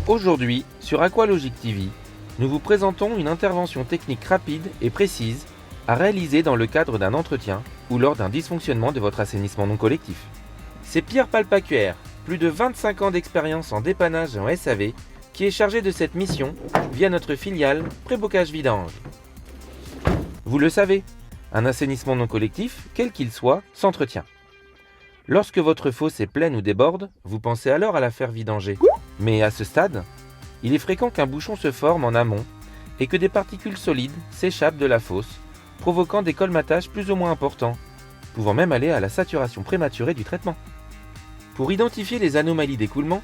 Aujourd'hui, sur Aqualogic TV, nous vous présentons une intervention technique rapide et précise à réaliser dans le cadre d'un entretien ou lors d'un dysfonctionnement de votre assainissement non collectif. C'est Pierre Palpacuère, plus de 25 ans d'expérience en dépannage en SAV, qui est chargé de cette mission via notre filiale Prébocage Vidange. Vous le savez, un assainissement non collectif, quel qu'il soit, s'entretient. Lorsque votre fosse est pleine ou déborde, vous pensez alors à la faire vidanger. Mais à ce stade, il est fréquent qu'un bouchon se forme en amont et que des particules solides s'échappent de la fosse, provoquant des colmatages plus ou moins importants, pouvant même aller à la saturation prématurée du traitement. Pour identifier les anomalies d'écoulement,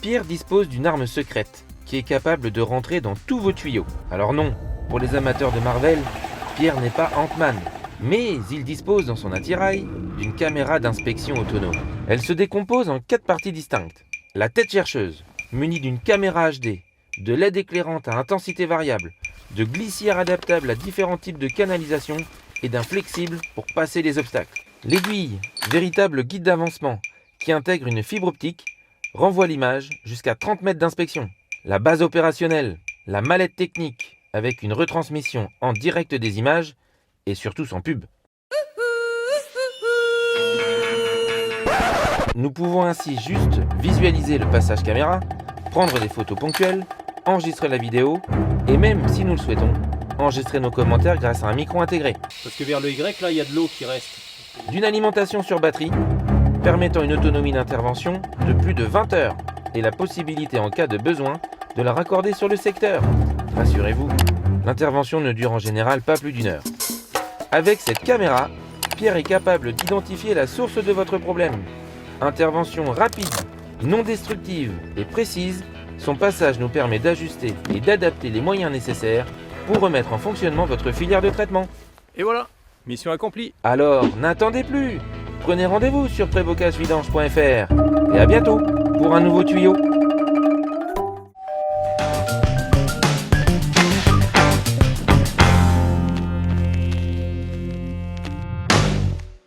Pierre dispose d'une arme secrète qui est capable de rentrer dans tous vos tuyaux. Alors non, pour les amateurs de Marvel, Pierre n'est pas Ant-Man, mais il dispose dans son attirail d'une caméra d'inspection autonome. Elle se décompose en 4 parties distinctes. La tête chercheuse, munie d'une caméra HD, de LED éclairante à intensité variable, de glissières adaptables à différents types de canalisation et d'un flexible pour passer les obstacles. L'aiguille, véritable guide d'avancement, qui intègre une fibre optique, renvoie l'image jusqu'à 30 mètres d'inspection. La base opérationnelle, la mallette technique, avec une retransmission en direct des images et surtout sans pub. Nous pouvons ainsi juste visualiser le passage caméra, prendre des photos ponctuelles, enregistrer la vidéo et même, si nous le souhaitons, enregistrer nos commentaires grâce à un micro intégré. Parce que vers le Y, là, il y a de l'eau qui reste. D'une alimentation sur batterie, permettant une autonomie d'intervention de plus de 20 heures et la possibilité en cas de besoin de la raccorder sur le secteur. Rassurez-vous, l'intervention ne dure en général pas plus d'1 heure. Avec cette caméra, Pierre est capable d'identifier la source de votre problème. Intervention rapide, non destructive et précise, son passage nous permet d'ajuster et d'adapter les moyens nécessaires pour remettre en fonctionnement votre filière de traitement. Et voilà, mission accomplie. Alors, n'attendez plus. Prenez rendez-vous sur prébocagevidange.fr et à bientôt pour un nouveau tuyau.